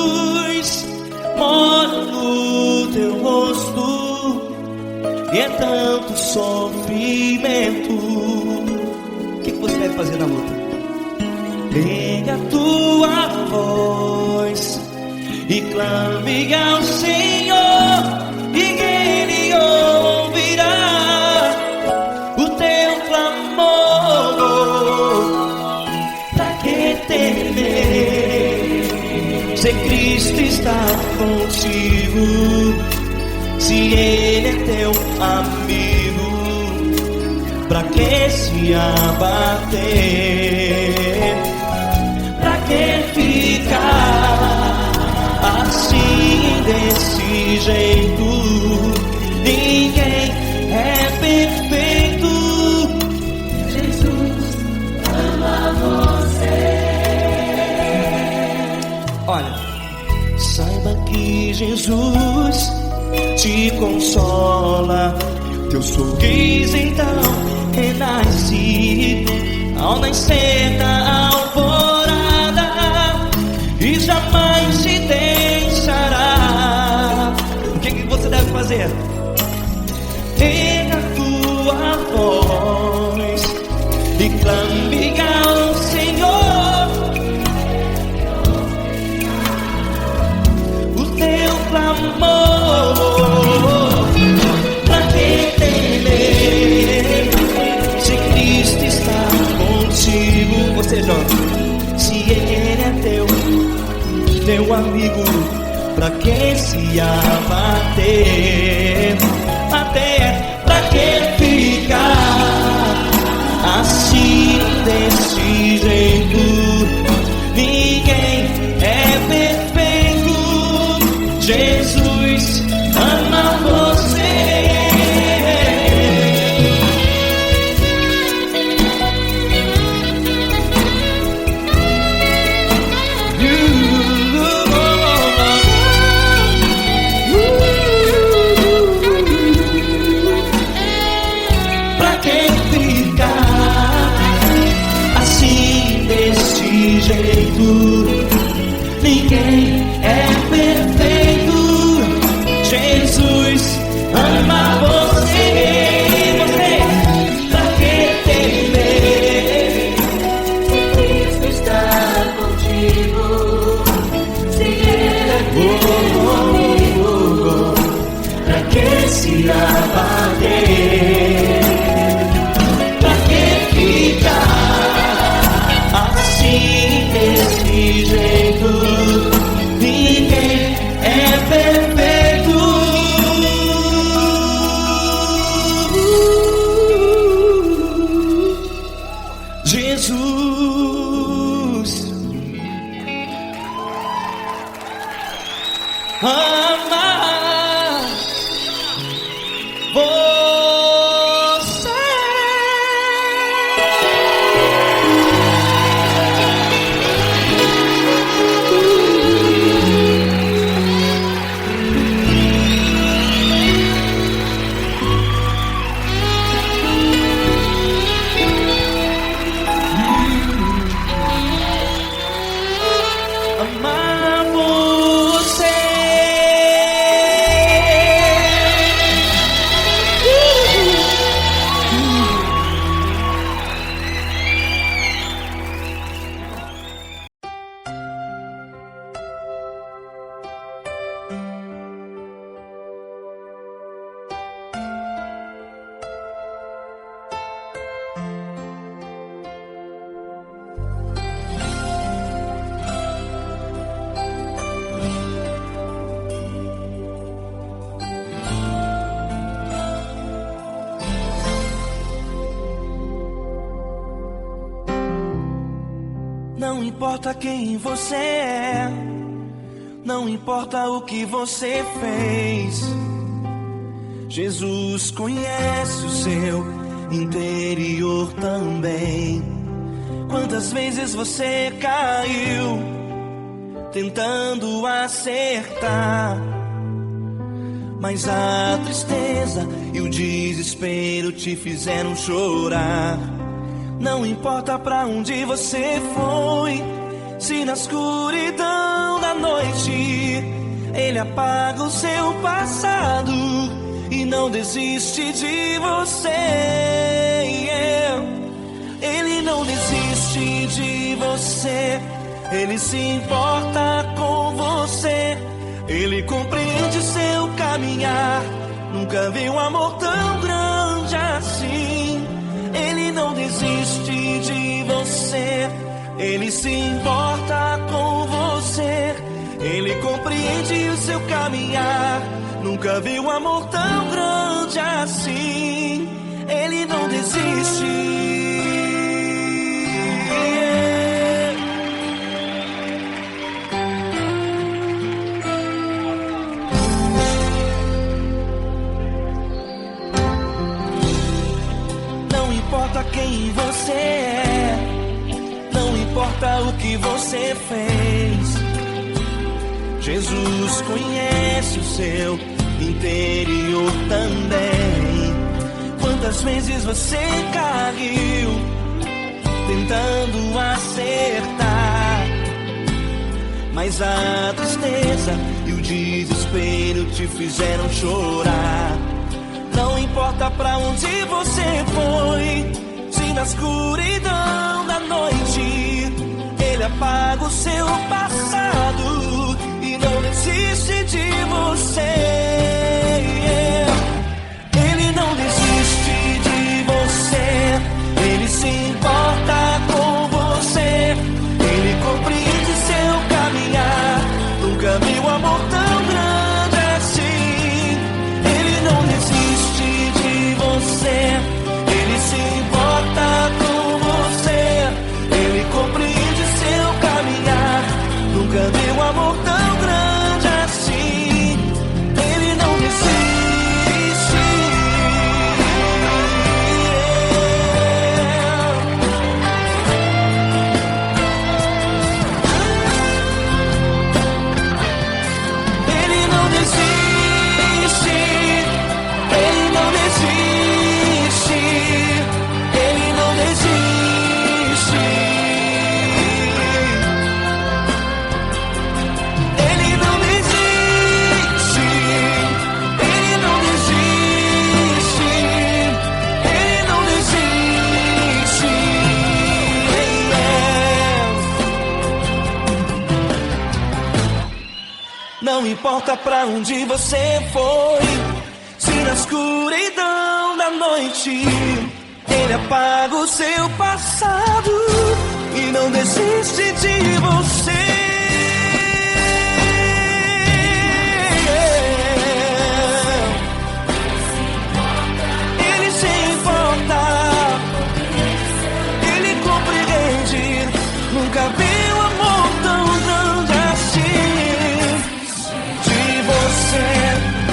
moram no teu rosto, e é tanto sofrimento. O que você deve fazer na luta? Pega a tua voz e clame ao Senhor, e Ele ouvirá o teu clamor. Pra que temer, se Cristo está contigo, se Ele é teu amigo? Pra que se abater? Pra que ficar assim, desse jeito? Ninguém é perfeito. Jesus ama você. Olha, saiba que Jesus te consola, teu sorriso então renasce ao nascer da alvorada, e jamais te deixará. O que você deve fazer? Pega a tua voz e clame ao Senhor, o teu clamor. Pra que temer, se Cristo está contigo? Ou seja, se Ele é teu amigo, pra que se abater? Até pra que ficar assim, desse jeito? Ninguém é perfeito. Jesus ama você. Pra que ficar assim, desse jeito? Ninguém é perfeito. Jesus ama você. Pra que temer, Se Cristo está contigo, se Ele é teu amigo, pra que se abater? Pra que ficar assim, desse jeito? Ninguém é perfeito. Jesus ama você. Amar você. Não importa quem você é, Não importa o que você fez, Jesus conhece o seu interior também. Quantas vezes você caiu tentando acertar, mas a tristeza e o desespero te fizeram chorar. Não importa pra onde você foi, se na escuridão da noite Ele apaga o seu passado e não desiste de você. Ele não desiste de você, Ele se importa com você, Ele compreende seu caminhar. Nunca vi um amor tão grande assim. Ele não desiste de você, Ele se importa com você, Ele compreende o seu caminhar. Nunca vi um amor tão grande assim. Ele não desiste. Não importa quem você é, não importa o que você fez, Jesus conhece o seu interior também. Quantas vezes você caiu tentando acertar, mas a tristeza e o desespero te fizeram chorar. Não importa pra onde você foi, se na escuridão da noite Ele apaga o seu passado e não desiste de você. Ele não desiste de você, Ele se importa com você, Ele compreende seu caminhar. Nunca vi um amor tão grande assim. Ele não desiste de você, Ele se importa com você, Ele compreende seu caminhar. Nunca vi um amor tão grande assim. Ele não desiste. Ele não desiste. Ele não desiste. Ele não desiste. Ele não desiste. Ele não desiste. Ele não desiste. Não importa pra onde você foi, se na escuridão da noite Ele apaga o seu passado e não desiste de você. Ele se importa, Ele compreende. Nunca vi um amor tão grande assim. De você,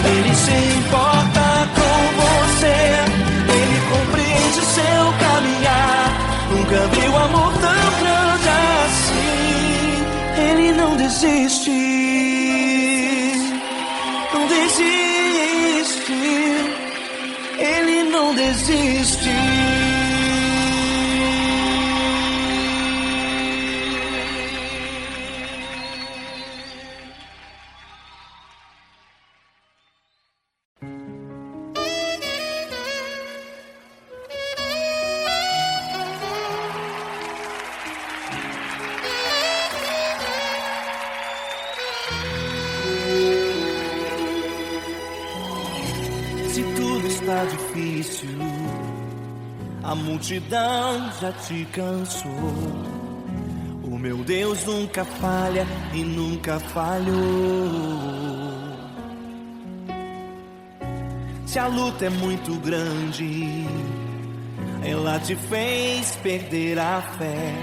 Ele se importa com você, Ele compreende seu caminhar. Nunca vi um amor tão grande assim. Ele não desiste, não desiste. Ele não desiste. Se tudo está difícil, a multidão já te cansou. O meu Deus nunca falha e nunca falhou. Se a luta é muito grande, ela te fez perder a fé.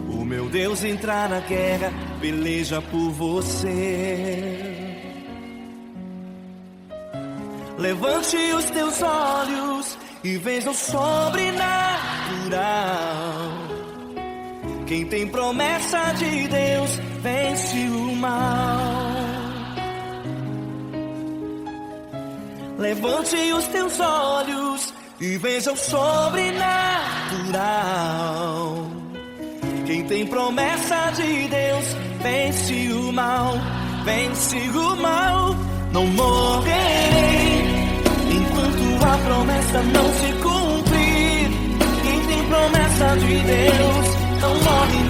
O meu Deus entrar na guerra peleja por você. Levante os teus olhos e veja o sobrenatural. Quem tem promessa de Deus vence o mal. Levante os teus olhos e veja o sobrenatural. Quem tem promessa de Deus vence o mal, vence o mal. Não morrerei enquanto a promessa não se cumprir. Quem tem promessa de Deus não morre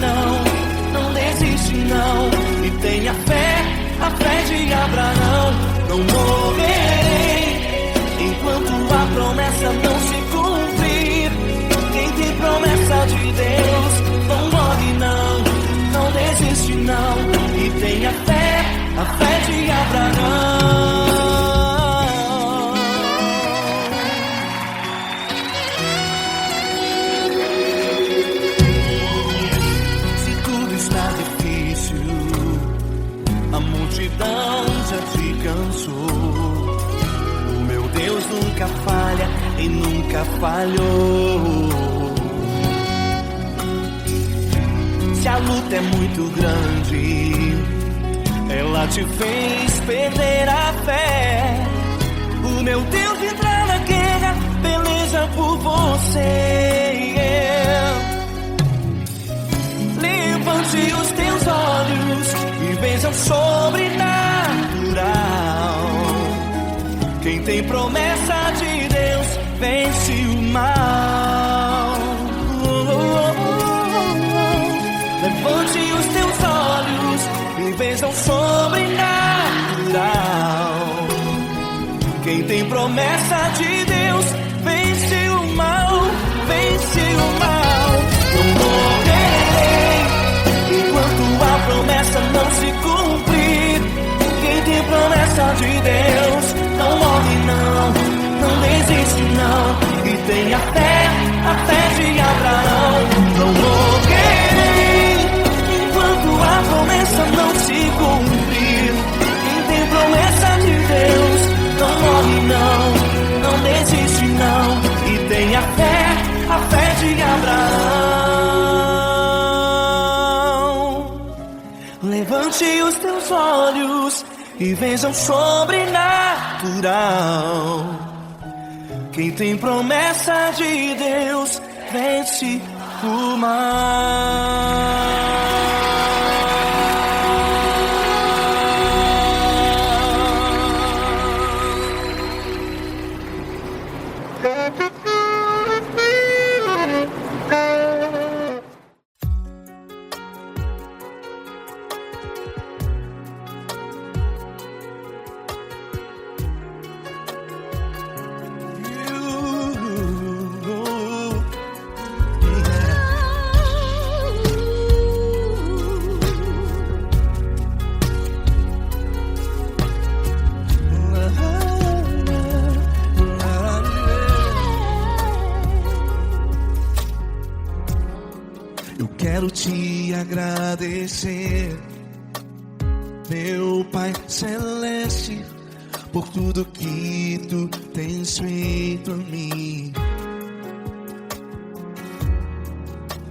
não desiste não. E tenha fé, a fé de Abraão. Não morrerei enquanto a promessa não se cumprir. Quem tem promessa de Deus não morre não desiste não. E tenha fé, a fé de Abraão. Se tudo está difícil, a multidão já te cansou. O meu Deus nunca falha e nunca falhou. Se a luta é muito grande, ela te fez perder a fé. O meu Deus entra na guerra, peleja por você. Levante os teus olhos e veja o sobrenatural. Quem tem promessa de Deus vence o mal. Levante os teus olhos e veja o sobrenatural. Quem tem promessa de Deus vence o mal, vence o mal. Não morrerei enquanto a promessa não se cumprir. Quem tem promessa de Deus não morre não desiste não. E tenha fé, a fé de Abraão. Não morrerei enquanto a promessa não se cumprir. Quem tem promessa de Deus não morre não desiste não. E tenha fé, a fé de Abraão. Levante os teus olhos e veja o sobrenatural. Quem tem promessa de Deus vence o mal. Quero te agradecer, meu Pai Celeste, por tudo que tu tens feito a mim.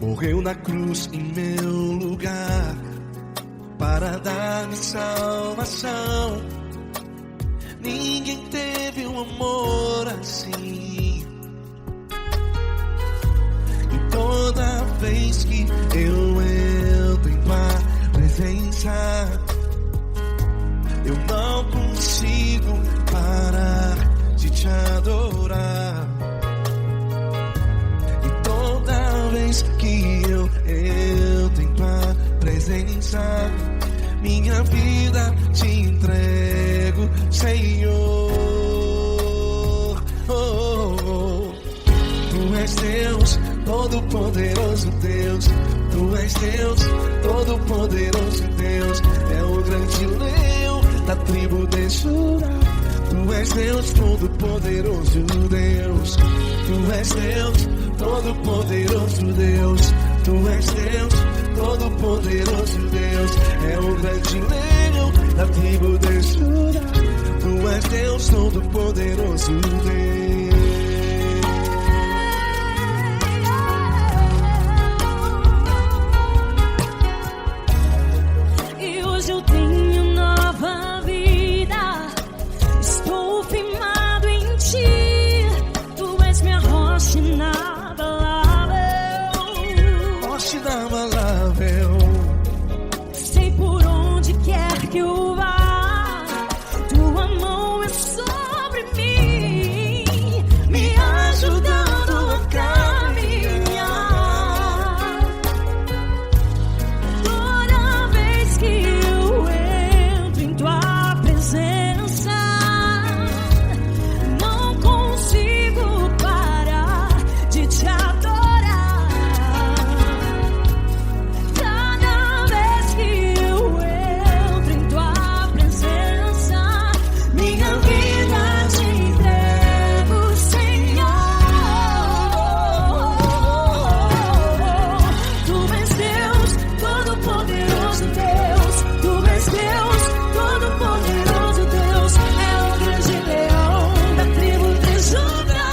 Morreu na cruz em meu lugar para dar-me salvação. Ninguém teve um amor assim. E toda vez que eu entro em tua presença, eu não consigo parar de te adorar. E toda vez que eu entro em tua presença, minha vida te entrego, Senhor. Tu és Deus, Todo-Poderoso Deus. Tu és Deus, Todo-Poderoso Deus. É o grande leão da tribo de Judá. Tu és Deus, Todo-Poderoso Deus. Tu és Deus, Todo-Poderoso Deus, Tu és Deus, Todo-Poderoso Deus, é o grande leão da tribo de Judá. Tu és Deus, Todo-Poderoso Deus. E hoje eu tenho nova vida, estou firmado em Ti. Tu és minha rocha inabalável, Rocha inabalável. sei por onde quer que eu vá, Tua mão é sobre mim, me ajudando a caminhar. Toda vez que eu entro em Tua presença, não consigo parar de Te adorar. Cada vez que eu entro em Tua presença, minha vida Te entrego, Senhor. Tu és Deus, Todo-Poderoso Deus. Tu és Deus, Todo-Poderoso Deus. É o grande leão da tribo de Judá.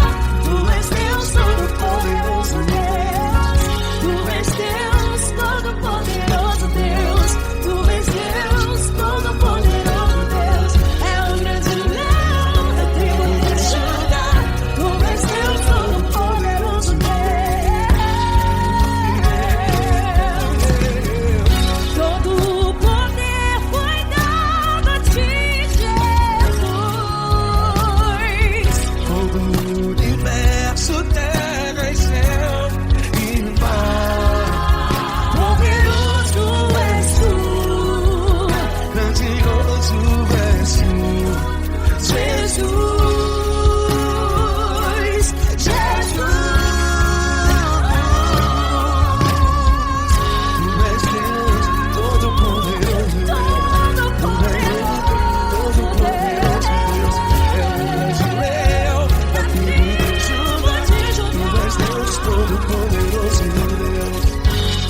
Tu és Deus, Todo-Poderoso Deus. Tu és Deus, Todo-Poderoso Deus. Tu és Deus, Todo-Poderoso Deus. É o grande leão da tribo de Judá. Tu és Deus, Todo-Poderoso Deus. Todo o poder foi dado a Ti, Jesus. Todo o universo, terra e céu e mar. Poderoso és Tu, Grandioso és Tu, Jesus. Tu és Deus, Todo-Poderoso Deus. Todo-Poderoso Deus, é o grande leão da tribo de Judá. Tu és Deus, Todo-Poderoso Deus.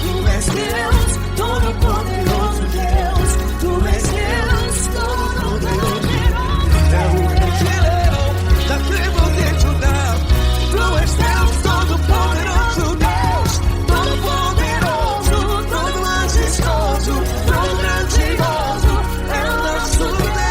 Tu és Deus, Todo-Poderoso Deus. Tu és Deus, Todo-Poderoso É o grande leão da tribo de Judá. Tu és Deus, Todo-Poderoso Deus. Todo-Poderoso, todo majestoso, todo grandioso, é o nosso Deus.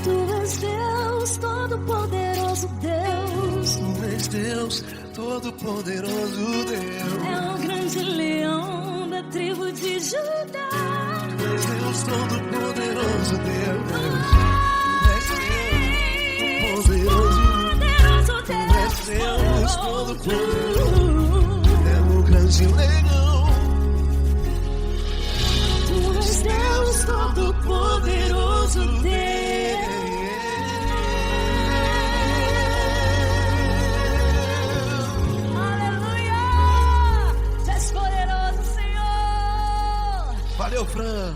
Tu és Deus, Todo-Poderoso Deus. Tu és Deus, Todo-Poderoso Deus. É o grande leão da tribo de Judá. Tu és Deus, Todo-Poderoso Deus. Tu és Deus, Todo-Poderoso. Tu és Deus, Todo-Poderoso. É o grande leão. Tu és Deus, Todo-Poderoso Deus. Aleluia! Tu és poderoso, Senhor. Valeu, Fran.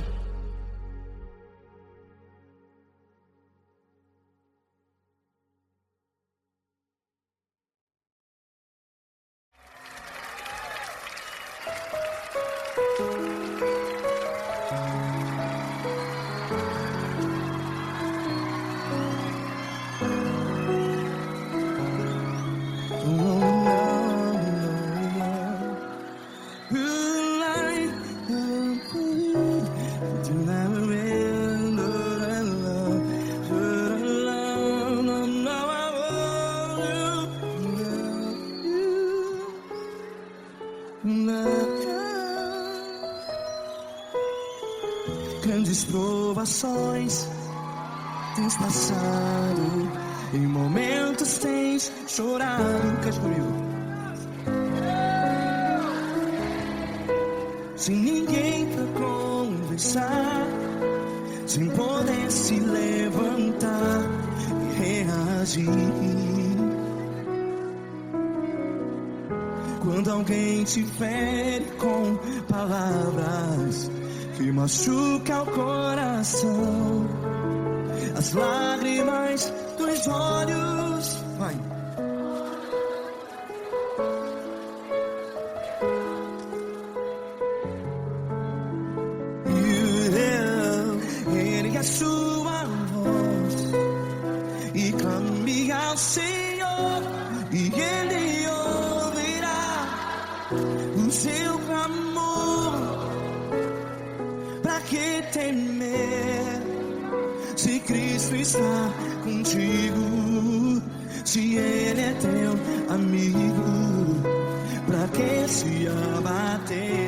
Grandes provações tens passado, em momentos tens chorado. Cante comigo. Sem ninguém pra conversar, sem poder se levantar e reagir. Quando alguém te fere com palavras que machuca o coração, as lágrimas dos olhos. Vai. Ergue a sua voz e clame ao Senhor, e Ele ouvirá o seu clamor. Pra que temer, se Cristo está contigo? Se Ele é teu amigo, pra que se abater?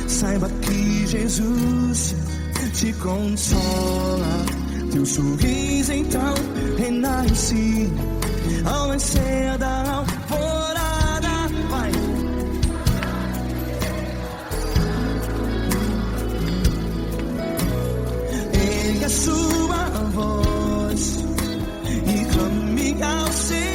Saiba que Jesus te consola, teu sorriso então renasce ao nascer da alvorada. Vai. Ergue a sua voz e clame ao Senhor.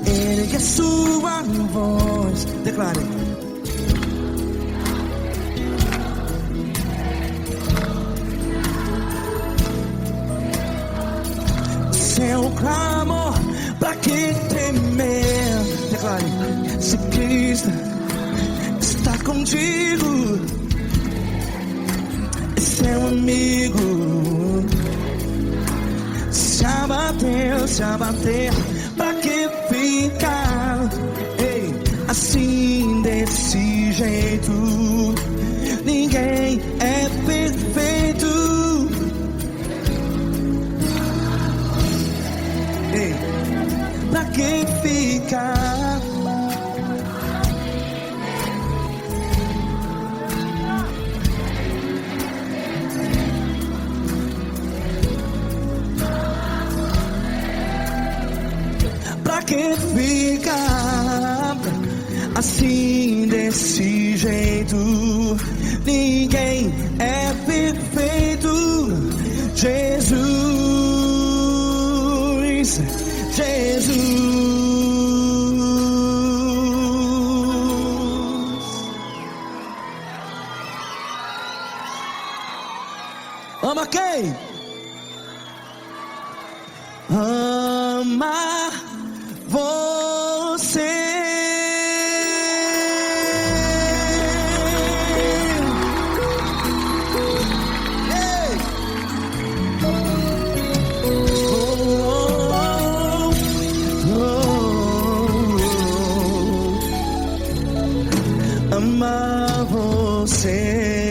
Ergue a sua voz, declare. Seu clamor, pra que temer? Declare. Se Cristo está contigo, é seu amigo. Se abater, pra que ficar assim desse jeito? Ninguém é perfeito. Pra que ficar? Pra que ficar assim desse jeito? Ninguém é perfeito. Jesus, ama quem? Ama você. você.